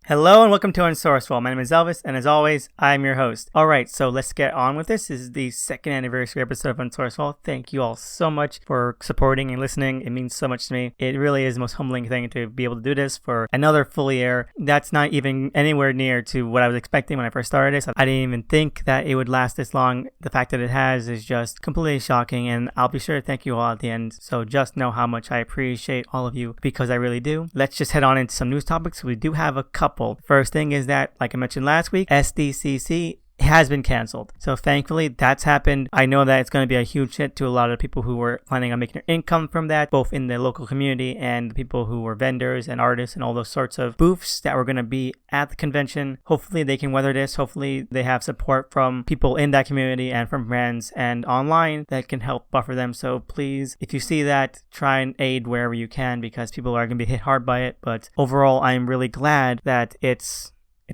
Hello and welcome to Unsourced Wall. My name is Elvis, and as always, I'm your host. Alright, so let's get on with this. This is the second anniversary episode of Unsourced Wall. Thank you all so much for supporting and listening. It means so much to me. It really is the most humbling thing to be able to do this for another full year. That's not even anywhere near to what I was expecting when I first started this. I didn't even think that it would last this long. The fact that it has is just completely shocking, and I'll be sure to thank you all at the end. So just know how much I appreciate all of you, because I really do. Let's just head on into some news topics. We do have a couple. First thing is that, like I mentioned last week, SDCC has been canceled. So thankfully that's happened. I know that it's going to be a huge hit to a lot of people who were planning on making their income from that, both in the local community and the people who were vendors and artists and all those sorts of booths that were going to be at the convention. Hopefully they can weather this. Hopefully they have support from people in that community and from brands and online that can help buffer them. So please, if you see that, try and aid wherever you can, because people are going to be hit hard by it. But overall, I'm really glad that it's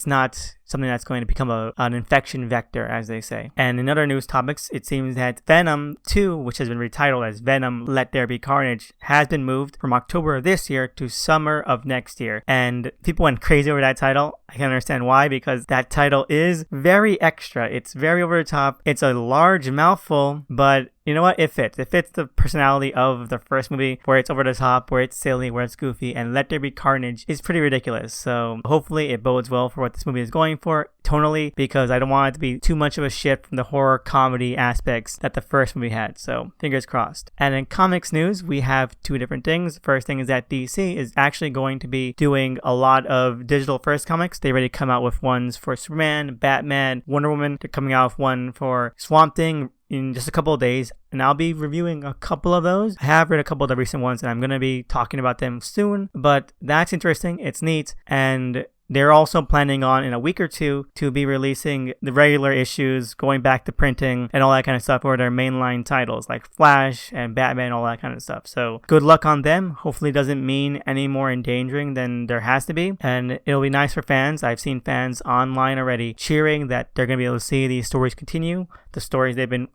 not something that's going to become an infection vector, as they say. And in other news topics, it seems that Venom 2, which has been retitled as Venom Let There Be Carnage, has been moved from October of this year to summer of next year. And people went crazy over that title. I can understand why, because that title is very extra. It's very over the top. It's a large mouthful, but you know what? It fits. It fits the personality of the first movie, where it's over the top, where it's silly, where it's goofy, and Let There Be Carnage is pretty ridiculous. So hopefully it bodes well for what this movie is going for tonally, because I don't want it to be too much of a shift from the horror comedy aspects that the first movie had. So fingers crossed. And in comics news, we have two different things. The first thing is that DC is actually going to be doing a lot of digital first comics. They already come out with ones for Superman, Batman, Wonder Woman. They're coming out with one for Swamp Thing in just a couple of days, and I'll be reviewing a couple of those. I have read a couple of the recent ones, and I'm going to be talking about them soon, but that's interesting. It's neat, and they're also planning on, in a week or two, to be releasing the regular issues, going back to printing and all that kind of stuff for their mainline titles like Flash and Batman, all that kind of stuff. So good luck on them. Hopefully it doesn't mean any more endangering than there has to be. And it'll be nice for fans. I've seen fans online already cheering that they're going to be able to see these stories continue. The stories they've been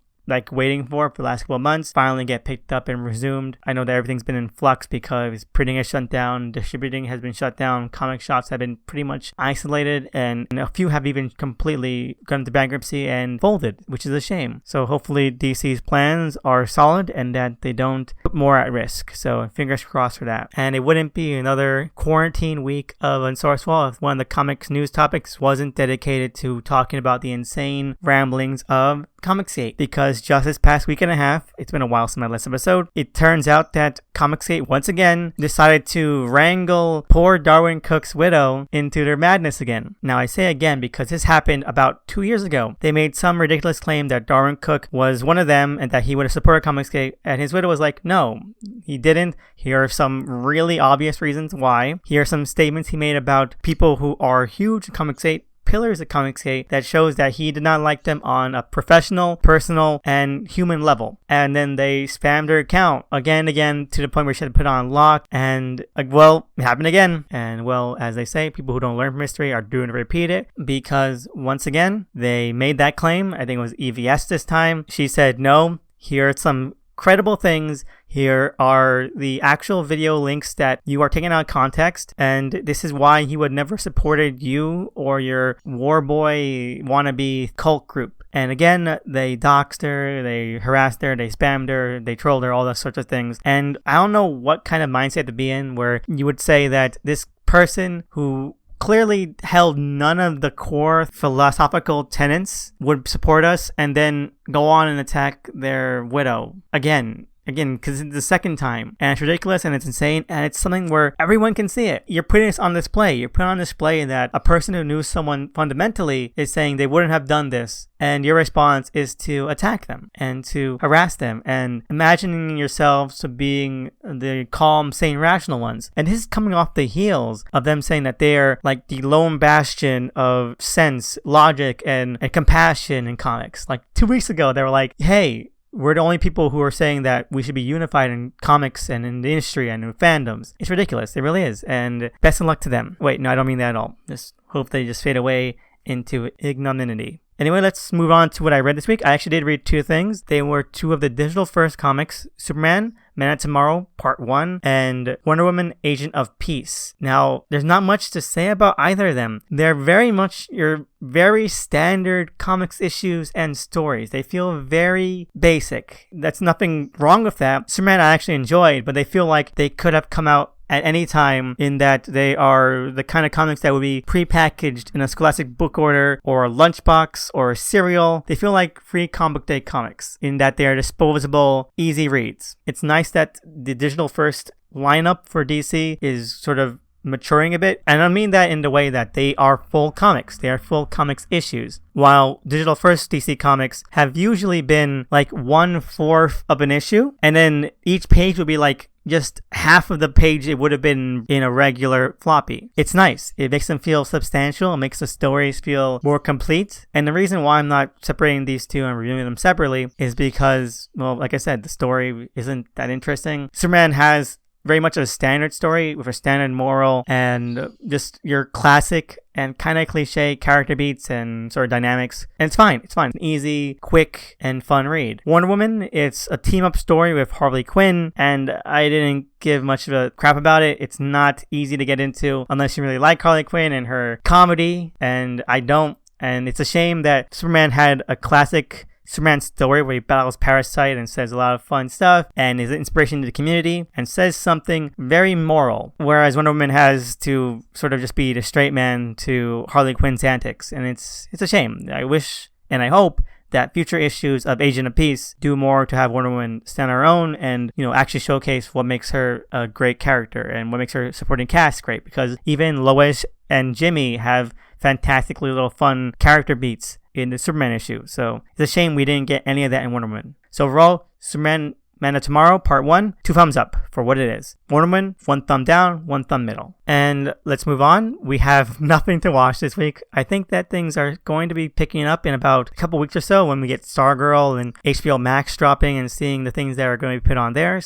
waiting for the last couple of months finally get picked up and resumed. I know that everything's been in flux because printing is shut down, distributing has been shut down, comic shops have been pretty much isolated, and a few have even completely gone into bankruptcy and folded, which is a shame. So hopefully DC's plans are solid and that they don't put more at risk. So fingers crossed for that. And it wouldn't be another quarantine week of Unsourced Wall if one of the comics news topics wasn't dedicated to talking about the insane ramblings of Comicsgate, because just this past week and a half, it's been a while since my last episode, it turns out that Comicsgate once again decided to wrangle poor Darwin Cook's widow into their madness again. Now I say again because this happened about 2 years ago. They made some ridiculous claim that Darwin Cook was one of them and that he would have supported Comicsgate, and his widow was like, no, he didn't. Here are some really obvious reasons why. Here are some statements he made about people who are huge in Comicsgate, pillars of Comicsgate, that shows that he did not like them on a professional, personal, and human level. And then they spammed her account again and again to the point where she had to put on lock, and well, it happened again. And well, as they say, people who don't learn from history are doomed to repeat it, because once again, they made that claim. I think it was EVS this time. She said, no, here are some credible things. Here are the actual video links that you are taking out of context, and this is why he would never supported you or your warboy wannabe cult group. And again, they doxed her, they harassed her, they spammed her, they trolled her, all those sorts of things. And I don't know what kind of mindset to be in where you would say that this person who clearly held none of the core philosophical tenets would support us, and then go on and attack their widow again, because it's the second time, and it's ridiculous and it's insane, and it's something where everyone can see it. You're putting this on display. You're putting on display that a person who knew someone fundamentally is saying they wouldn't have done this, and your response is to attack them and to harass them, and imagining yourselves to being the calm, sane, rational ones. And this is coming off the heels of them saying that they're like the lone bastion of sense, logic, and compassion in comics. Like 2 weeks ago, they were like, hey, we're the only people who are saying that we should be unified in comics and in the industry and in fandoms. It's ridiculous. It really is. And best of luck to them. Wait, no, I don't mean that at all. Just hope they just fade away into ignominy. Anyway, let's move on to what I read this week. I actually did read two things. They were two of the digital first comics, Superman, Man of Tomorrow Part 1 and Wonder Woman Agent of Peace. Now, there's not much to say about either of them. They're very much your very standard comics issues and stories. They feel very basic. That's nothing wrong with that. Superman I actually enjoyed, but they feel like they could have come out at any time, in that they are the kind of comics that would be pre-packaged in a Scholastic book order or a lunchbox or a cereal. They feel like free comic day comics in that they are disposable, easy reads. It's nice that the digital first lineup for DC is sort of maturing a bit, and I mean that in the way that they are full comics. They are full comics issues. While digital first DC comics have usually been like 1/4 of an issue, and then each page would be like just half of the page it would have been in a regular floppy. It's nice. It makes them feel substantial. It makes the stories feel more complete. And the reason why I'm not separating these two and reviewing them separately is because, well, like I said, the story isn't that interesting. Superman has very much a standard story with a standard moral and just your classic and kind of cliche character beats and sort of dynamics. And it's fine. It's fine. An easy, quick, and fun read. Wonder Woman, it's a team-up story with Harley Quinn, and I didn't give much of a crap about it. It's not easy to get into unless you really like Harley Quinn and her comedy, and I don't. And it's a shame that Superman had a classic Superman story where he battles Parasite and says a lot of fun stuff and is an inspiration to the community and says something very moral, whereas Wonder Woman has to sort of just be the straight man to Harley Quinn's antics, and it's a shame. I wish and I hope that future issues of Agent of Peace do more to have Wonder Woman stand on her own and, you know, actually showcase what makes her a great character and what makes her supporting cast great, because even Lois and Jimmy have fantastically little fun character beats in the Superman issue. So it's a shame we didn't get any of that in Wonder Woman. So overall, Superman Man of Tomorrow Part 1, 2 thumbs up for what it is. Wonder Woman, 1 thumb down, 1 thumb middle. And let's move on. We have nothing to watch this week. I think that things are going to be picking up in about a couple weeks or so when we get Stargirl and HBO Max dropping and seeing the things that are going to be put on there.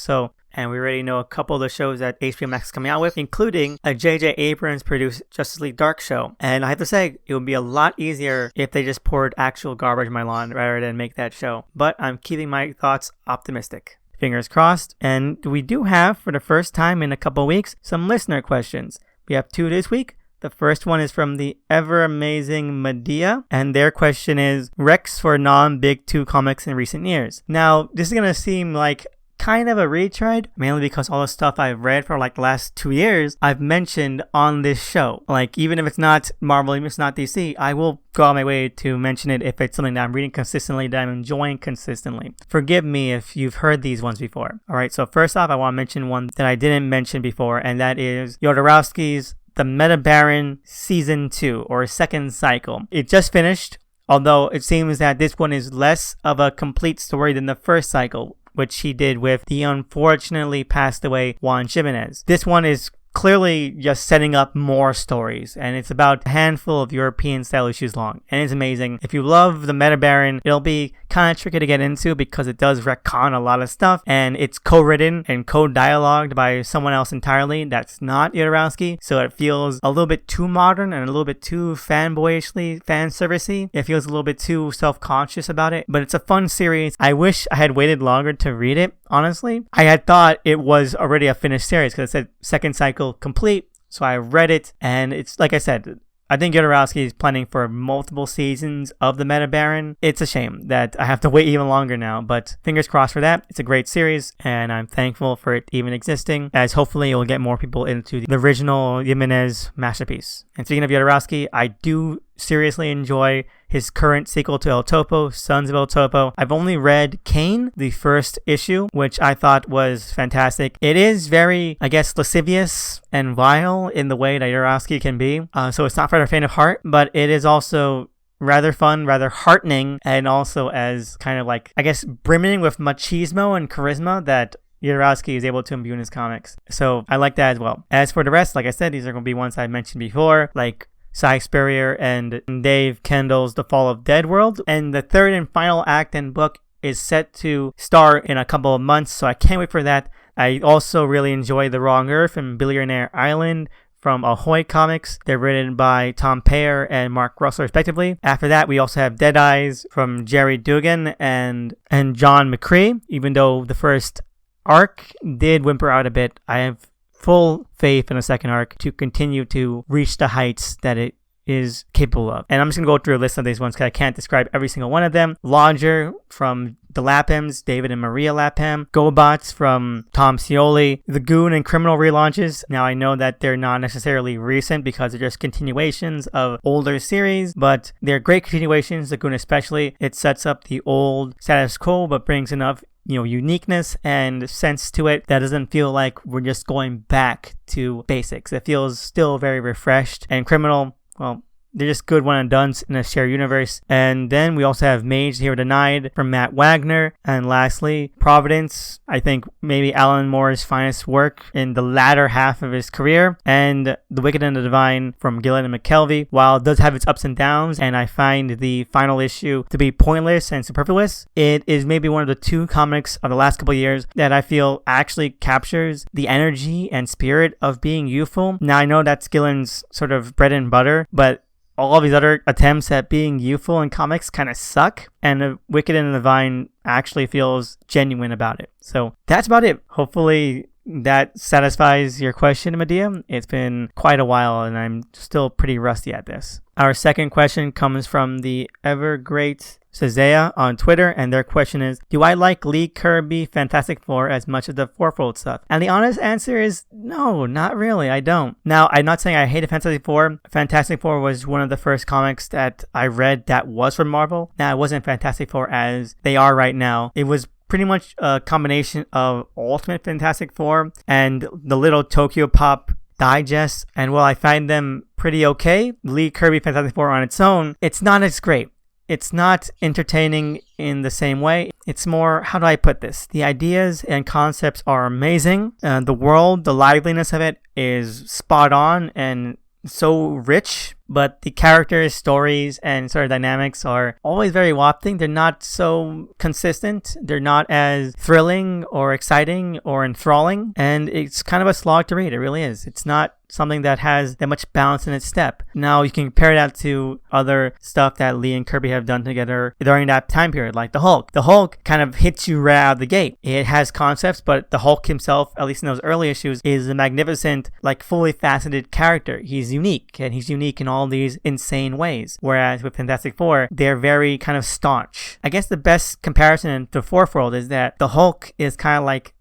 And we already know a couple of the shows that HBO Max is coming out with, including a J.J. Abrams produced Justice League Dark show. And I have to say, it would be a lot easier if they just poured actual garbage on my lawn rather than make that show. But I'm keeping my thoughts optimistic. Fingers crossed. And we do have, for the first time in a couple of weeks, some listener questions. We have 2 this week. The first one is from the ever amazing Medea, and their question is, Rex for non-Big 2 comics in recent years. Now, this is going to seem like kind of a retread, mainly because all the stuff I've read for like the last 2 years, I've mentioned on this show. Like, even if it's not Marvel, even if it's not DC, I will go out of my way to mention it if it's something that I'm reading consistently, that I'm enjoying consistently. Forgive me if you've heard these ones before. Alright, so first off, I want to mention one that I didn't mention before, and that is Jodorowsky's The Meta Baron Season 2, or second cycle. It just finished, although it seems that this one is less of a complete story than the first cycle, which he did with the unfortunately passed away Juan Jimenez. This one is clearly just setting up more stories, and it's about a handful of European style issues long, and it's amazing. If you love the Meta Baron, it'll be kind of tricky to get into because it does retcon a lot of stuff, and it's co-written and co-dialogued by someone else entirely that's not Jodorowsky, so it feels a little bit too modern and a little bit too fanboyishly fan-servicey. It feels a little bit too self-conscious about it, but it's a fun series. I wish I had waited longer to read it, honestly. I had thought it was already a finished series because it said second cycle complete, so I read it, and it's like I said, I think Jodorowsky is planning for multiple seasons of the Meta Baron. It's a shame that I have to wait even longer now, but fingers crossed for that. It's a great series, and I'm thankful for it even existing, as hopefully it will get more people into the original Jimenez masterpiece. And speaking of Jodorowsky, I do seriously enjoy his current sequel to El Topo, Sons of El Topo. I've only read Kane, the first issue, which I thought was fantastic. It is very, I guess, lascivious and vile in the way that Jodorowsky can be. So it's not for the faint of heart, but it is also rather fun, rather heartening, and also as kind of like, I guess, brimming with machismo and charisma that Jodorowsky is able to imbue in his comics. So I like that as well. As for the rest, like I said, these are going to be ones I mentioned before, like Cy Spurrier and Dave Kendall's The Fall of Dead World. And the third and final act and book is set to start in a couple of months, so I can't wait for that. I also really enjoy The Wrong Earth and Billionaire Island from Ahoy Comics. They're written by Tom Payer and Mark Russell, respectively. After that, we also have Dead Eyes from Jerry Dugan and John McCree, even though the first arc did whimper out a bit. I have full faith in the second arc to continue to reach the heights that it is capable of. And I'm just going to go through a list of these ones because I can't describe every single one of them. Lodger from the Laphems, David and Maria Lapham. GoBots from Tom Scioli. The Goon and Criminal relaunches. Now I know that they're not necessarily recent because they're just continuations of older series, but they're great continuations. The Goon especially. It sets up the old status quo but brings enough uniqueness and sense to it that doesn't feel like we're just going back to basics. It feels still very refreshed. And Criminal, well, they're just good one and dones in a shared universe. And then we also have Mage Here Denied from Matt Wagner. And lastly, Providence, I think maybe Alan Moore's finest work in the latter half of his career. And The Wicked and the Divine from Gillen and McKelvey. While it does have its ups and downs, and I find the final issue to be pointless and superfluous, it is maybe one of the 2 comics of the last couple of years that I feel actually captures the energy and spirit of being youthful. Now, I know that's Gillen's sort of bread and butter, but all of these other attempts at being youthful in comics kind of suck, and The Wicked and the Divine actually feels genuine about it. So that's about it. Hopefully that satisfies your question, Medea. It's been quite a while, and I'm still pretty rusty at this. Our second question comes from the ever great Sazea on Twitter, and their question is, do I like Lee Kirby Fantastic Four as much as the Fourfold stuff? And the honest answer is no, not really. I don't. Now, I'm not saying I hated Fantastic Four. Fantastic Four was one of the first comics that I read that was from Marvel. Now, it wasn't Fantastic Four as they are right now. It was pretty much a combination of Ultimate Fantastic Four and the little Tokyo Pop digest, and while I find them pretty okay, Lee Kirby Fantastic Four on its own, it's not as great. It's not entertaining in the same way. It's more, how do I put this? The ideas and concepts are amazing. The world, the liveliness of it is spot on and so rich, but the characters, stories, and sort of dynamics are always very wafting. They're not so consistent. They're not as thrilling or exciting or enthralling, and it's kind of a slog to read. It really is. It's not something that has that much balance in its step. Now, you can compare that to other stuff that Lee and Kirby have done together during that time period, like the Hulk. The Hulk kind of hits you right out of the gate. It has concepts, but the Hulk himself, at least in those early issues, is a magnificent, like fully faceted character. He's unique, and he's unique in all these insane ways. Whereas with Fantastic Four, they're very kind of staunch. I guess the best comparison to Fourfold is that the Hulk is kind of like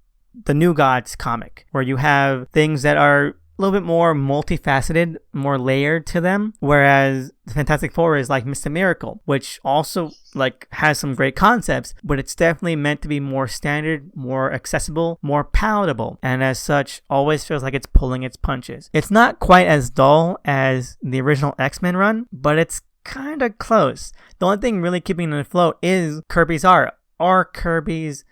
the New Gods comic, where you have things that are a little bit more multifaceted, more layered to them, whereas the Fantastic Four is like Mr. Miracle, which also like has some great concepts, but it's definitely meant to be more standard, more accessible, more palatable, and as such always feels like it's pulling its punches. It's not quite as dull as the original X-Men run, but it's kind of close. The only thing really keeping it afloat is Kirby's art, or Kirby's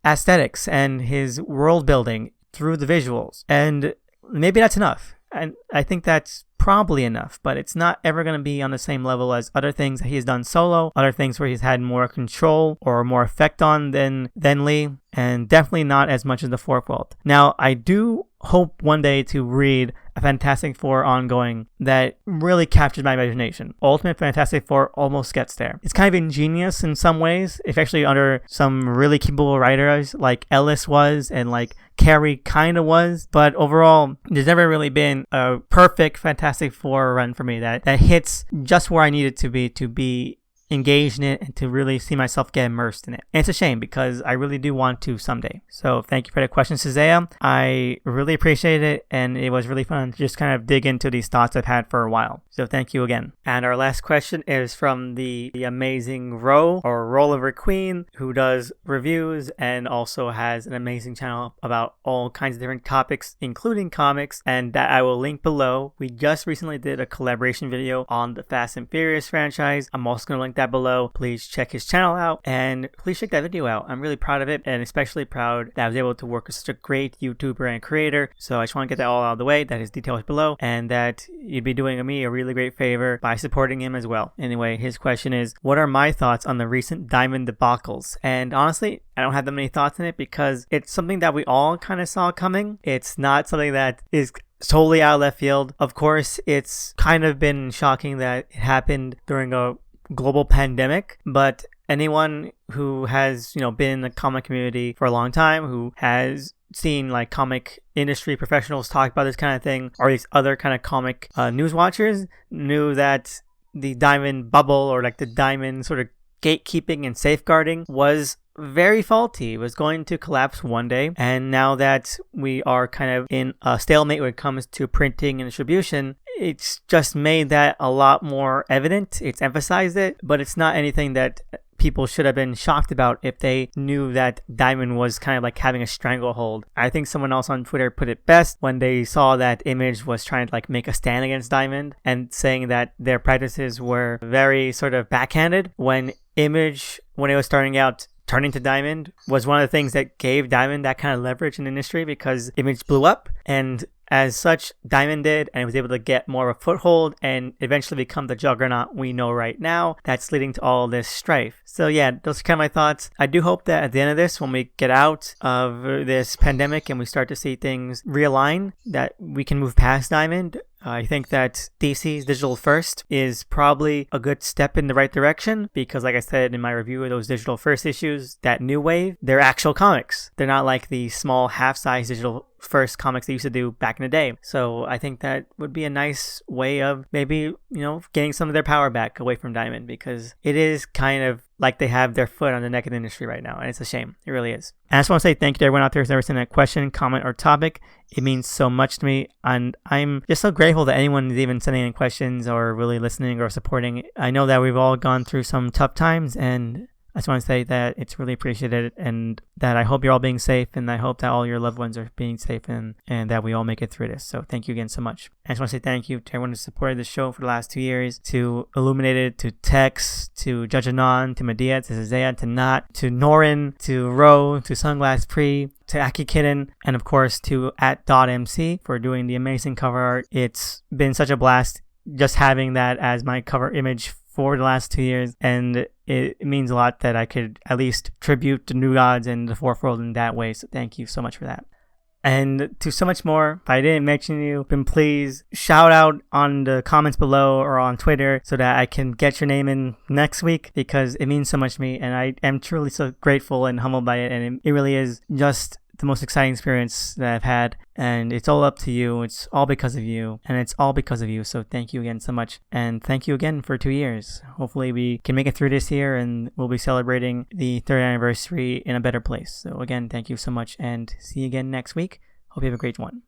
aesthetics and his world building through the visuals, and maybe that's enough. And I think that's probably enough, but it's not ever going to be on the same level as other things that he's done solo, other things where he's had more control or more effect on than Lee, and definitely not as much as the Fourfold. Now, I do hope one day to read a Fantastic Four ongoing that really captures my imagination. Ultimate Fantastic Four almost gets there. It's kind of ingenious in some ways, especially under some really capable writers like Ellis was and like Carey kind of was, but overall, there's never really been a perfect Fantastic Four run for me that hits just where I need it to be engaged in it and to really see myself get immersed in it. And it's a shame because I really do want to someday. So thank you for the question, Sazea. I really appreciate it, and it was really fun to just kind of dig into these thoughts I've had for a while. So thank you again. And our last question is from the amazing Roliver Queen, who does reviews and also has an amazing channel about all kinds of different topics, including comics, and that I will link below. We just recently did a collaboration video on the Fast and Furious franchise. I'm also going to link that below. Please check his channel out and please check that video out. I'm really proud of it, and especially proud that I was able to work with such a great YouTuber and creator. So I just want to get that all out of the way, that his details below, and that you'd be doing me a really great favor by supporting him as well. Anyway, his question is, what are my thoughts on the recent Diamond debacles? And honestly, I don't have that many thoughts in it because it's something that we all kind of saw coming. It's not something that is totally out of left field. Of course, it's kind of been shocking that it happened during a global pandemic, but anyone who has, been in the comic community for a long time, who has seen like comic industry professionals talk about this kind of thing, or these other kind of comic news watchers, knew that the Diamond bubble, or like the Diamond sort of gatekeeping and safeguarding, was very faulty. It was going to collapse one day. And now that we are kind of in a stalemate when it comes to printing and distribution, it's just made that a lot more evident. It's emphasized it, but it's not anything that people should have been shocked about if they knew that Diamond was kind of like having a stranglehold. I think someone else on Twitter put it best when they saw that Image was trying to like make a stand against Diamond and saying that their practices were very sort of backhanded. When Image, when it was starting out, turning to Diamond was one of the things that gave Diamond that kind of leverage in the industry, because Image blew up, and as such, Diamond did, and was able to get more of a foothold and eventually become the juggernaut we know right now that's leading to all this strife. So yeah, those are kind of my thoughts. I do hope that at the end of this, when we get out of this pandemic and we start to see things realign, that we can move past Diamond. I think that DC's Digital First is probably a good step in the right direction, because like I said in my review of those Digital First issues, that new wave, they're actual comics. They're not like the small half-size Digital First comics they used to do back in the day. So I think that would be a nice way of maybe, getting some of their power back away from Diamond, because it is kind of like they have their foot on the neck of the industry right now, and it's a shame. It really is. And I just want to say thank you to everyone out there who's ever sent a question, comment, or topic. It means so much to me, and I'm just so grateful that anyone is even sending in questions or really listening or supporting. I know that we've all gone through some tough times, and I just want to say that it's really appreciated, and that I hope you're all being safe, and I hope that all your loved ones are being safe, and that we all make it through this. So thank you again so much. I just want to say thank you to everyone who supported the show for the last 2 years, to Illuminated, to Tex, to Judge Anon, to Medea, to Zazea, to Not, to Norin, to Ro, to Sunglass Pre, to Aki Kitten, and of course to @.mc for doing the amazing cover art. It's been such a blast just having that as my cover image for the last 2 years, and it means a lot that I could at least tribute the New Gods and the Fourth World in that way. So thank you so much for that. And to so much more. If I didn't mention you, then please shout out on the comments below or on Twitter so that I can get your name in next week, because it means so much to me, and I am truly so grateful and humbled by it, and it really is just the most exciting experience that I've had, and it's all up to you. It's all because of you, and it's all because of you. So thank you again so much, and thank you again for 2 years. Hopefully we can make it through this year, and we'll be celebrating the 3rd anniversary in a better place. So again, thank you so much, and see you again next week. Hope you have a great one.